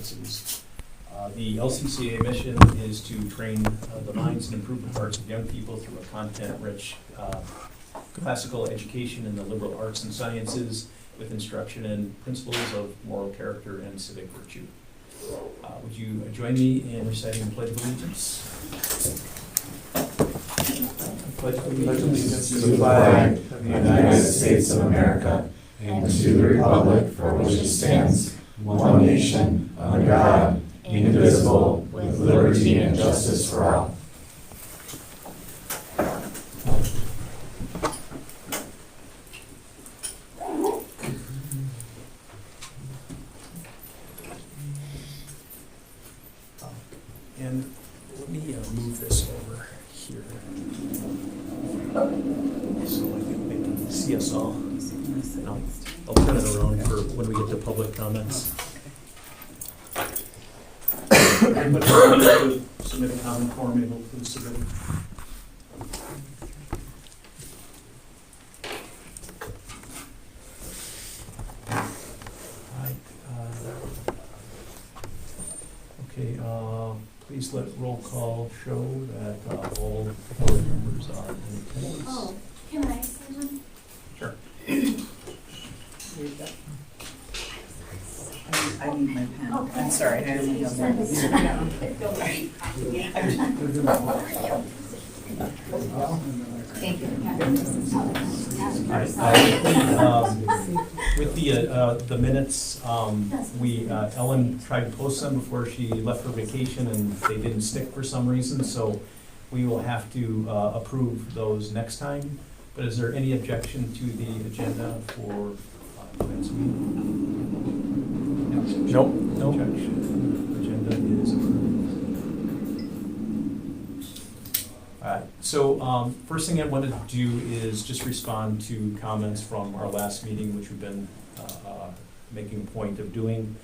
Sciences. The LCCA mission is to train the minds and improve the hearts of young people through a content-rich classical education in the liberal arts and sciences with instruction in principles of moral character and civic virtue. Would you join me in reciting the Pledge of Allegiance? Pledge allegiance to the flag of the United States of America and to the republic for which it stands, one nation, under God, indivisible, with liberty and justice for all. And let me move this over here so I can see us all. No, I'll turn it around for when we get to public comments. Everybody to submit a comment form, able to submit. Okay, please let roll call show that all board members are in attendance. Oh, can I say one? Sure. I need my pen. Okay. I'm sorry, I didn't know Send this that. down. Don't worry. Thank you. With the minutes, Ellen tried to post them before she left for vacation and they didn't stick for some reason, so we will have to approve those next time. But is there any objection to the agenda for next meeting? Nope. No objection. Agenda is approved. All right, so first thing I wanted to do is just respond to comments from our last meeting, which we've been making a point of doing.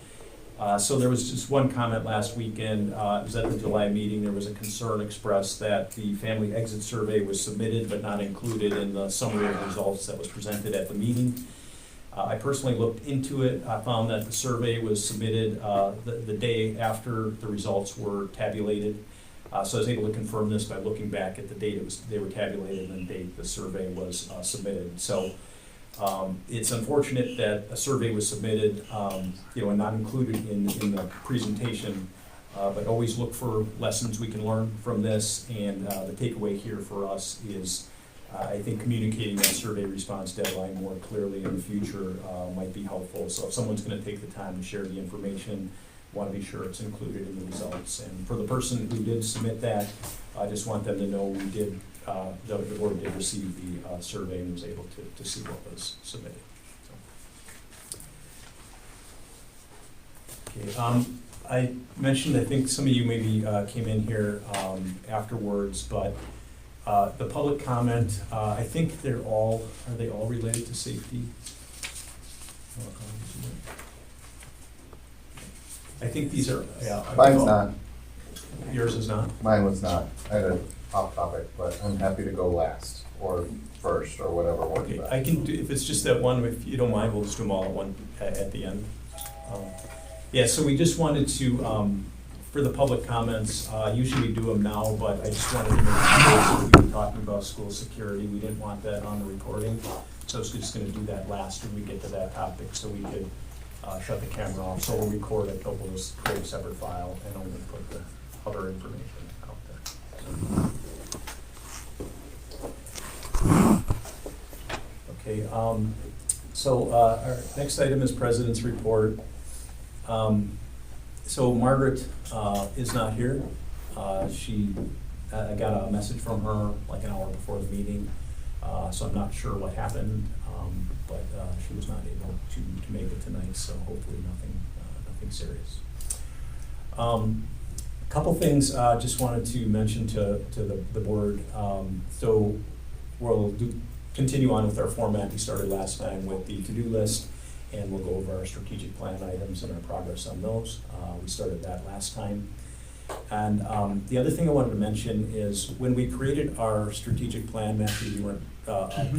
So there was just one comment last weekend. It was at the July meeting. There was a concern expressed that the family exit survey was submitted but not included in the summary of results that was presented at the meeting. I personally looked into it. I found that the survey was submitted the day after the results were tabulated. So I was able to confirm this by looking back at the date they were tabulated and the date the survey was submitted. So it's unfortunate that a survey was submitted, and not included in the presentation. But always look for lessons we can learn from this. And the takeaway here for us is, I think communicating that survey response deadline more clearly in the future might be helpful. So if someone's going to take the time to share the information, want to be sure it's included in the results. And for the person who did submit that, I just want them to know we did, the board did receive the survey and was able to see what was submitted. So. Okay, I mentioned, I think some of you maybe came in here afterwards, but the public comment, I think are they all related to safety? I think these are, yeah. Mine's not. Yours is not? Mine was not. I had a off topic, but I'm happy to go last or first or whatever works Okay, best. I can do, if it's just that one, if you don't mind, we'll just do them all at the end. Yeah, so we just wanted to, for the public comments, usually we do them now, but I just wanted to make sure we were talking about school security. We didn't want that on the recording, so I was just gonna do that last when we get to that topic, so we could shut the camera off. So we'll record it, but we'll just create a separate file and only put the other information out there. Okay, so our next item is President's Report. So Margaret is not here. I got a message from her like an hour before the meeting, so I'm not sure what happened, but she was not able to make it tonight, so hopefully nothing serious. A couple things just wanted to mention to the board. So we'll continue on with our format we started last time with the to-do list, and we'll go over our strategic plan items and our progress on those. We started that last time. And the other thing I wanted to mention is when we created our strategic plan, Matthew, you weren't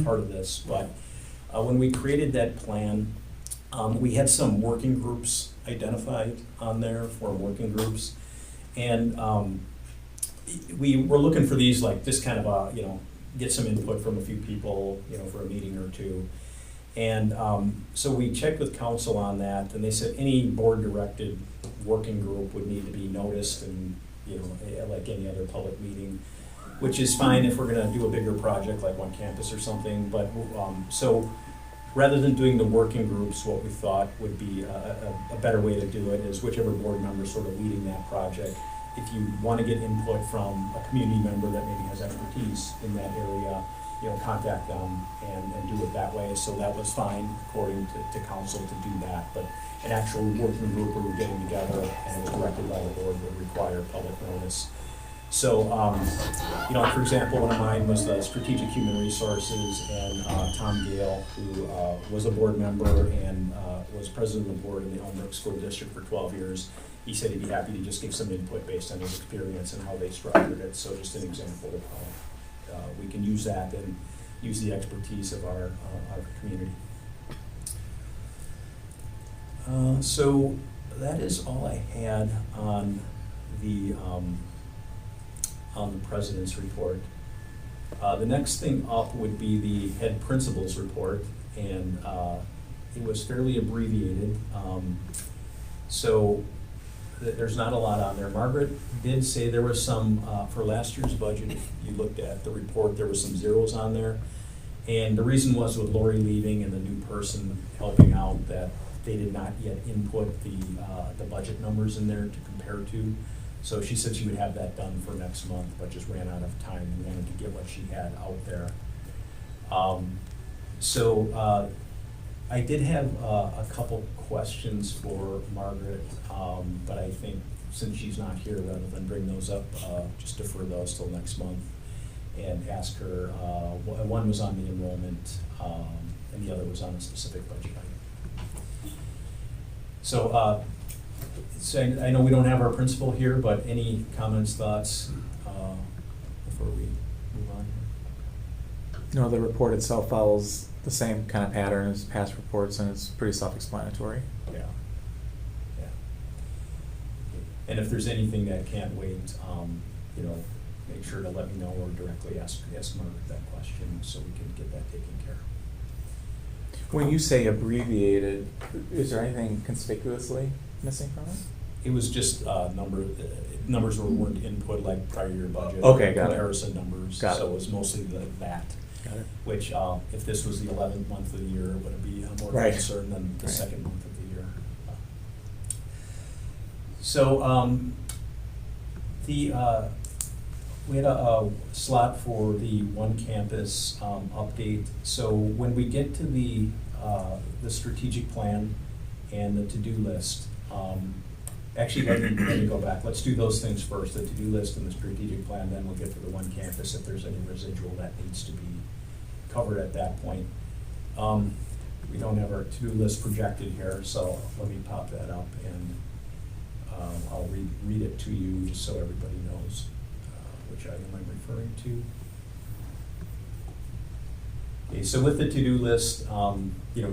part of this, but when we created that plan, we had some working groups identified on there for working groups. And we were looking for these, like, just kind of, get some input from a few people, for a meeting or two. And so we checked with council on that, and they said any board-directed working group would need to be noticed and, like any other public meeting, which is fine if we're gonna do a bigger project like One Campus or something. But, so rather than doing the working groups, what we thought would be a better way to do it is whichever board member sort of leading that project, if you want to get input from a community member that maybe has expertise in that area, contact them and do it that way. So that was fine according to council to do that. But an actual working group where we're getting together and it was directed by the board would require public notice. So, for example, one of mine was the Strategic Human Resources, and Tom Gale, who was a board member and was president of the board in the Elmbrook School District for 12 years. He said he'd be happy to just give some input based on his experience and how they structured it. So just an example of how we can use that and use the expertise of our community. So that is all I had on the president's report. The next thing up would be the head principal's report, and it was fairly abbreviated. So there's not a lot on there. Margaret did say there was some, for last year's budget, if you looked at the report, there was some zeros on there. And the reason was with Lori leaving and the new person helping out that they did not yet input the budget numbers in there to compare to. So she said she would have that done for next month, but just ran out of time and wanted to get what she had out there. I did have a couple questions for Margaret, but I think since she's not here, rather than bring those up, just defer those till next month and ask her. One was on the enrollment, and the other was on a specific budget item. So I know we don't have our principal here, but any comments, thoughts before we move on? No, the report itself follows the same kind of pattern as past reports, and it's pretty self-explanatory. Yeah. And if there's anything that can't wait, make sure to let me know or directly ask Margaret that question so we can get that taken care of. When you say abbreviated, is there anything conspicuously missing from it? It was just numbers weren't input like prior year budget. Okay, got it. Comparison numbers. Got it. So it was mostly that. Got it. Which, if this was the 11th month of the year, would it be more Right. concern than the Right. second month of the year? So, we had a slot for the One Campus update. So when we get to the strategic plan and the to-do list, actually, let me go back. Let's do those things first, the to-do list and the strategic plan, then we'll get to the One Campus if there's any residual that needs to be covered at that point. We don't have our to-do list projected here, so let me pop that up and I'll read it to you just so everybody knows which item I'm referring to. Okay, so with the to-do list,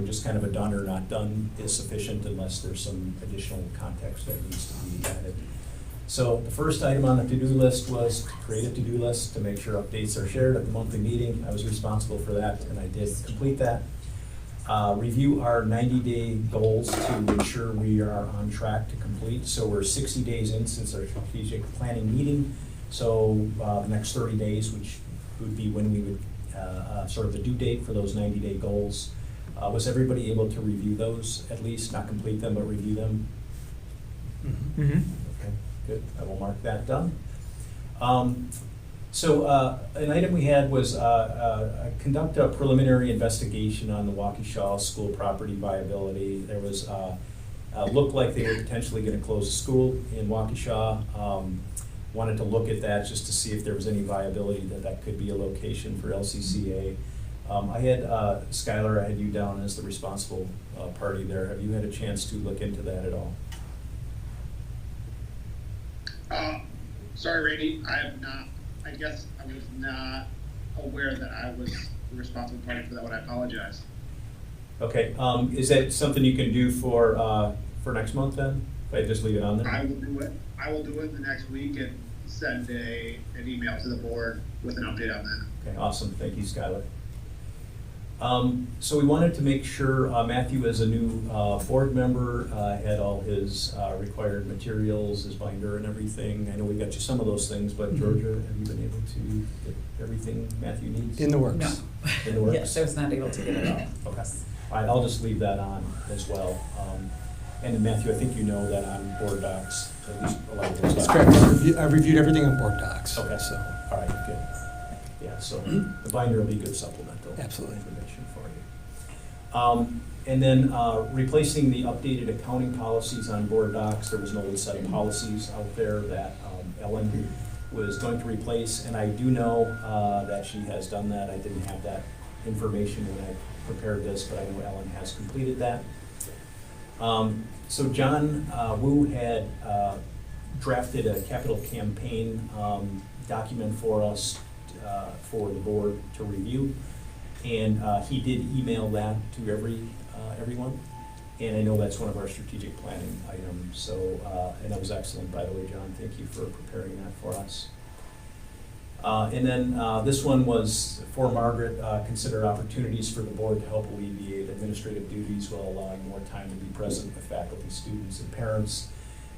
just kind of a done or not done is sufficient unless there's some additional context that needs to be added. So the first item on the to-do list was to create a to-do list to make sure updates are shared at the monthly meeting. I was responsible for that, and I did complete that. Review our 90-day goals to ensure we are on track to complete. So we're 60 days in since our strategic planning meeting. So the next 30 days, which would be when we would sort of the due date for those 90-day goals. Was everybody able to review those at least, not complete them, but review them? Mm-hmm. Okay, good. I will mark that done. So an item we had was conduct a preliminary investigation on the Waukesha school property viability. There was looked like they were potentially going to close a school in Waukesha. Wanted to look at that just to see if there was any viability that could be a location for LCCA. I had Skylar, I had you down as the responsible party there. Have you had a chance to look into that at all? Sorry, Randy, I have not. I guess I was not aware that I was the responsible party for that one. I apologize. Okay, is that something you can do for for next month then? If I just leave it on there? I will do it. I will do it the next week and send an email to the board with an update on that. Okay, awesome, thank you, Skylar. So we wanted to make sure, Matthew, as a new board member, had all his required materials, his binder and everything. I know we got you some of those things, but Georgia, have you been able to get everything Matthew needs? In the works. No. In the works? Yes, I was not able to get it all. Okay, all right, I'll just leave that on as well. And then Matthew, I think you know that on board docs, at least a lot of those. That's docs- correct. I've reviewed everything on board docs. Okay, So, all right, good. Yeah, so the binder will be good supplemental Absolutely. information for you. And then replacing the updated accounting policies on board docs, there was an old set of policies out there that Ellen was going to replace, and I do know that she has done that. I didn't have that information when I prepared this, but I know Ellen has completed that. So John Wu had drafted a capital campaign document for us, for the board to review. And he did email that to everyone. And I know that's one of our strategic planning items. So, and that was excellent, by the way, John. Thank you for preparing that for us. And then this one was for Margaret, consider opportunities for the board to help alleviate administrative duties while allowing more time to be present with faculty, students, and parents.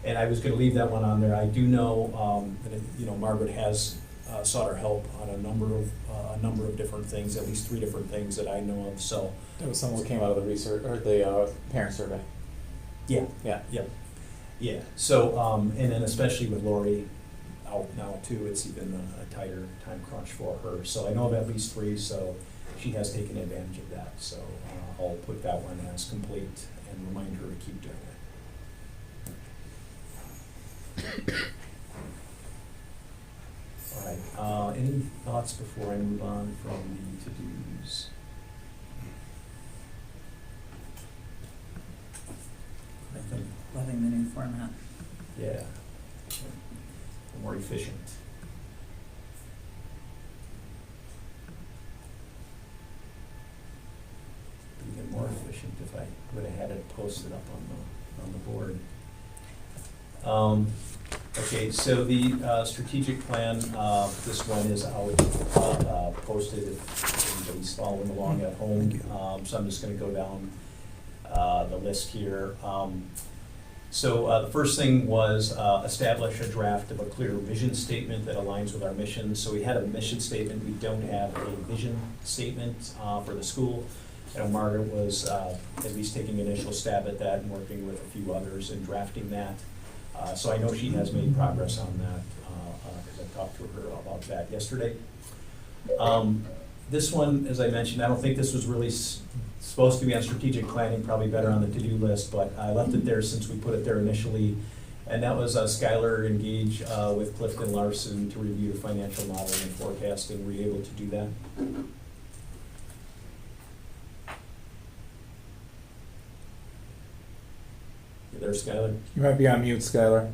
And I was going to leave that one on there. I do know that Margaret has sought our help on a number of different things, at least 3 different things that I know of. So That was something that came out of the research, or the parent survey. yeah, Yeah. yeah. So and then especially with Lori out now too, it's even a tighter time crunch for her. So I know of at least 3, so she has taken advantage of that. So I'll put that one as complete and remind her to keep doing it. All right, any thoughts before I move on from the to-dos? Nothing? Loving the new format. Yeah. More efficient. Even more efficient if I would have had it posted up on the board. Okay, so the strategic plan, this one is out, posted if anybody's following along at home. So I'm just gonna go down the list here. So the first thing was establish a draft of a clear vision statement that aligns with our mission. So we had a mission statement, we don't have a vision statement for the school. And Margaret was at least taking initial stab at that and working with a few others in drafting that. So I know she has made progress on that, because I talked to her about that yesterday. This one, as I mentioned, I don't think this was really supposed to be on strategic planning, probably better on the to-do list, but I left it there since we put it there initially. And that was Skylar engage with Clifton Larson to review financial modeling and forecasting. Were you able to do that? You there, Skylar? You might be on mute, Skylar.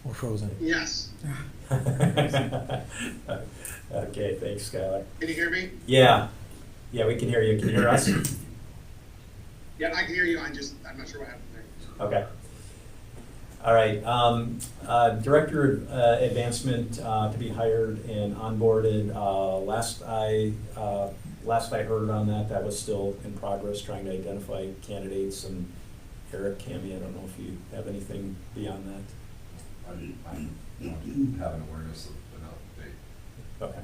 Or frozen. Yes. Okay, thanks, Skylar. Can you hear me? Yeah, we can hear you. Can you hear us? Yeah, I can hear you. I'm not sure what happened there. Okay. All right, Director of Advancement to be hired and onboarded. Last I heard on that was still in progress, trying to identify candidates. And Eric, Cammy, I don't know if you have anything beyond that. I have an awareness of an update. Okay.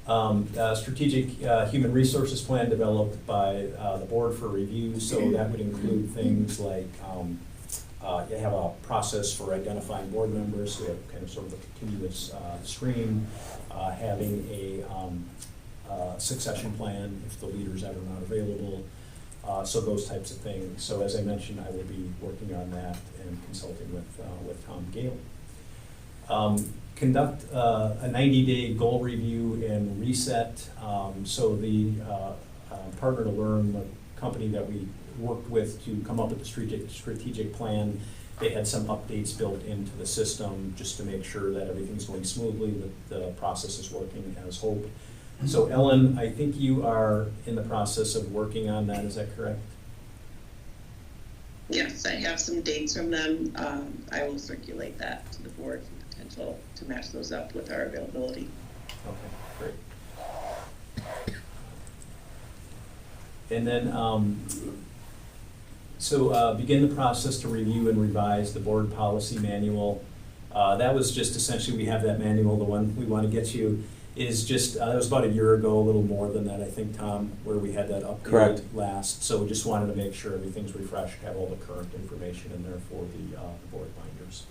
All right. Strategic human resources plan developed by the board for review. So that would include things like you have a process for identifying board members. So we have kind of sort of a continuous stream, having a succession plan if the leader's ever not available. So those types of things. So as I mentioned, I will be working on that and consulting with Tom Gale. Conduct a 90-day goal review and reset. So the Partner to Learn, the company that we worked with to come up with the strategic plan, they had some updates built into the system just to make sure that everything's going smoothly, that the process is working as hoped. So Ellen, I think you are in the process of working on that, is that correct? Yes, I have some dates from them. I will circulate that to the board for potential to match those up with our availability. Okay, great. And then, begin the process to review and revise the board policy manual. That was just essentially, we have that manual, the one we want to get you, is just, that was about a year ago, a little more than that, I think, Tom, where we had that update Correct. last. So we just wanted to make sure everything's refreshed, have all the current information in there for the board binders.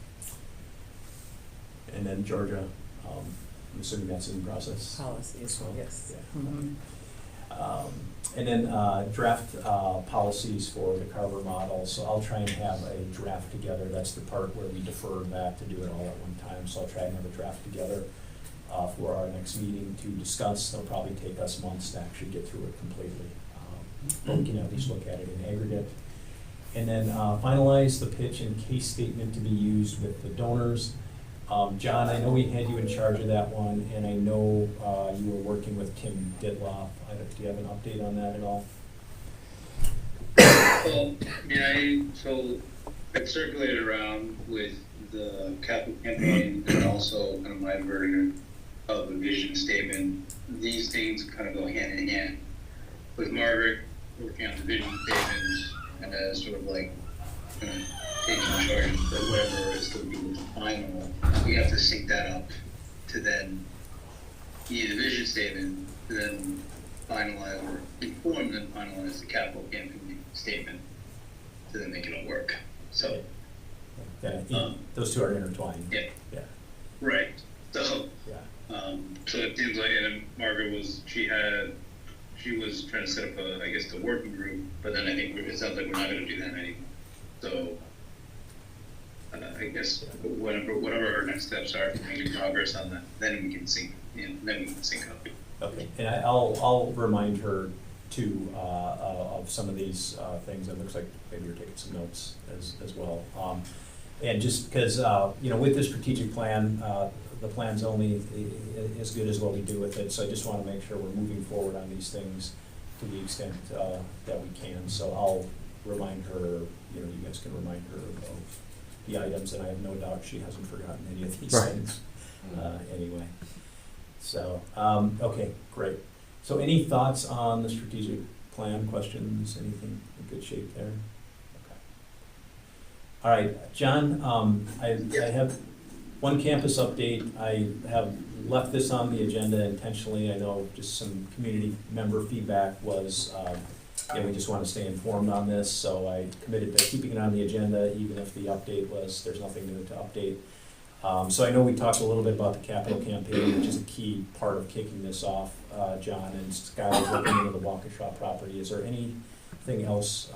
And then Georgia, I'm assuming that's in process. Policies, So, yes. yeah. Mhm. And then draft policies for the Carver model. So I'll try and have a draft together. That's the part where we defer back to do it all at one time. So I'll try and have a draft together for our next meeting to discuss. It'll probably take us months to actually get through it completely. But we can at least look at it in aggregate. And then finalize the pitch and case statement to be used with the donors. John, I know we had you in charge of that one, and I know you were working with Tim Ditloff. Do you have an update on that at all? Well, I circulated around with the capital campaign and also kind of my version of the vision statement. These things kind of go hand in hand. With Margaret working on the vision statement and as sort of like kind of taking charge for whatever is going to be the final, we have to sync that up to then be the vision statement, to then finalize or inform and finalize the capital campaign statement to then make it all work. So, Yeah, I think those two are intertwined. yeah, Yeah, right. So, yeah. so it seems like, and then Margaret was trying to set up a, I guess, the working group, but then I think it sounds like we're not going to do that anymore. So, I guess whatever our next steps are for making progress on that, then we can sync up. Okay, and I'll remind her too of some of these things. It looks like maybe you're taking some notes as well. And just because with the strategic plan, the plan's only as good as what we do with it. So I just want to make sure we're moving forward on these things to the extent that we can. So I'll remind her. You guys can remind her of the items, and I have no doubt she hasn't forgotten any of these Right. things anyway. So, okay, great. So any thoughts on the strategic plan, questions, anything in good shape there? Okay. All right, John, I have one campus update. I have left this on the agenda intentionally. I know just some community member feedback was, we just want to stay informed on this, so I committed to keeping it on the agenda, even if the update was, there's nothing new to update. So I know we talked a little bit about the capital campaign, which is a key part of kicking this off, John, and Skylar's looking into the Waukesha property. Is there anything else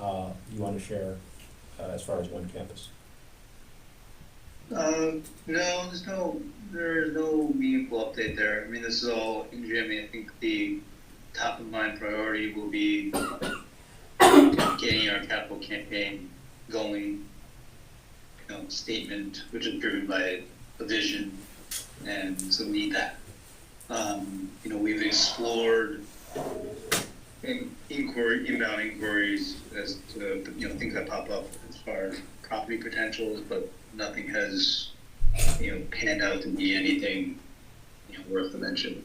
you want to share as far as One Campus? No, there's no meaningful update there. I mean, this is all in Jimmy. I think the top of mind priority will be getting our capital campaign going. Statement, which is driven by a vision, and so we need that. We've explored inbound inquiries as to things that pop up as far as property potentials, but nothing has panned out to be anything worth the mention.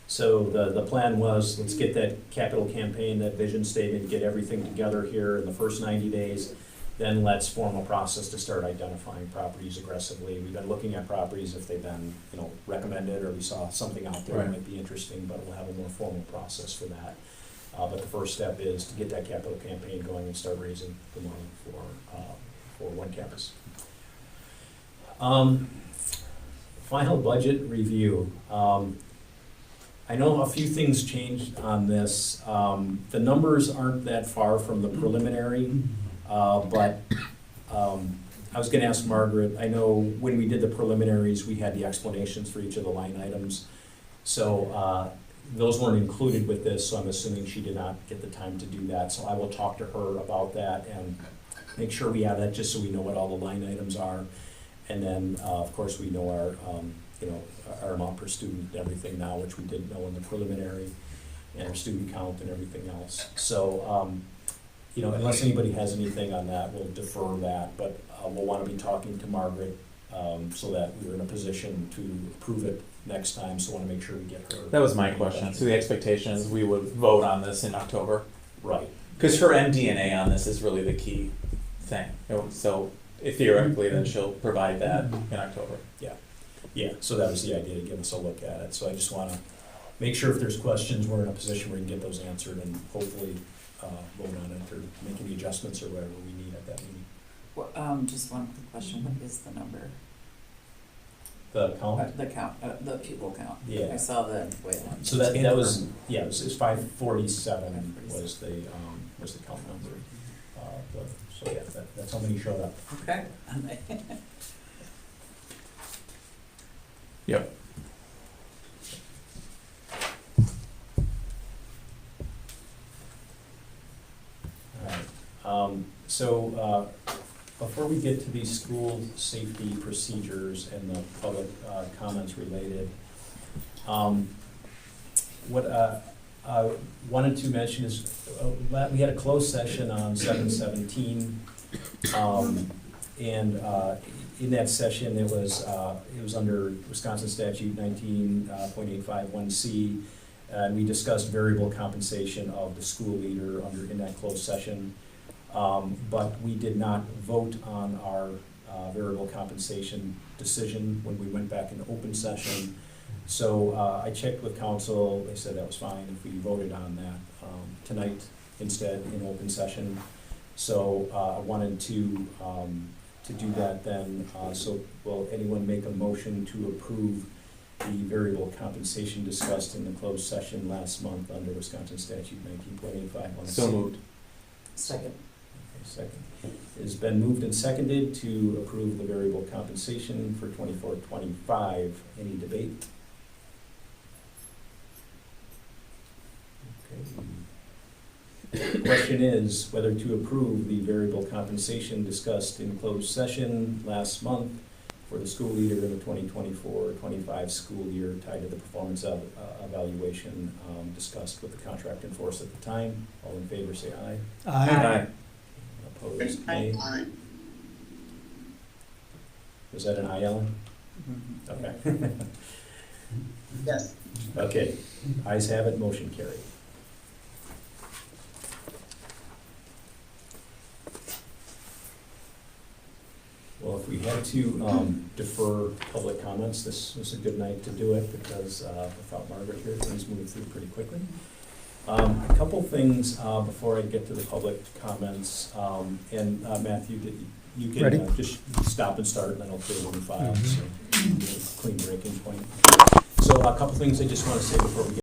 So the plan was, let's get that capital campaign, that vision statement, get everything together here in the first 90 days. Then let's form a process to start identifying properties aggressively. We've been looking at properties if they've been, recommended, or we saw something out there that might be interesting, but we'll have a more formal process for that. But the first step is to get that capital campaign going and start raising the money for One Campus. Final budget review. I know a few things changed on this. The numbers aren't that far from the preliminary. But I was gonna ask Margaret, I know when we did the preliminaries, we had the explanations for each of the line items. So those weren't included with this, so I'm assuming she did not get the time to do that. So I will talk to her about that and make sure we have that, just so we know what all the line items are. And then, of course, we know our you know, our amount per student and everything now, which we didn't know in the preliminary, and our student count and everything else. So, you know, unless anybody has anything on that, we'll defer that, but we'll want to be talking to Margaret so that we're in a position to approve it next time, so I want to make sure we get her. That was my question. So the expectation is we would vote on this in October? Right. Because her MD&A on this is really the key thing. So theoretically, then she'll provide that in October. Yeah, so that was the idea, to give us a look at it. So I just want to make sure if there's questions, we're in a position where we can get those answered and hopefully vote on it or make any adjustments or whatever we need at that meeting. Well, just one quick question, what is the number? The count? The count, the pupil count. Yeah. I saw the wayland. So that was, yeah, it was 547 was the count number. So yeah, that's how many showed up. Okay. Yep. All right. So before we get to these school safety procedures and the public comments related, what I wanted to mention is we had a closed session on 7/17, and in that session it was under Wisconsin Statute 19.851C, and we discussed variable compensation of the school leader in that closed session. But we did not vote on our variable compensation decision when we went back into open session. So I checked with council, they said that was fine if we voted on that tonight instead in open session. So I wanted to do that then. So will anyone make a motion to approve the variable compensation discussed in the closed session last month under Wisconsin Statute 19.851C? So moved. Second. Second. It's been moved and seconded to approve the variable compensation for 24-25. Any debate? Okay. Question is whether to approve the variable compensation discussed in closed session last month for the school leader in the 2024-25 school year tied to the performance evaluation discussed with the contract in force at the time. All in favor say aye. Aye. Opposed, nay. Was that an aye, Ellen? Mhm. Okay. Yes. Okay, ayes have it, motion carried. Well, if we had to defer public comments, this was a good night to do it because without Margaret here, things moved through pretty quickly. A couple things before I get to the public comments, and Matthew, you can just stop and start, and then I'll clear the new file, so clean breaking point. So a couple things I just want to say before we get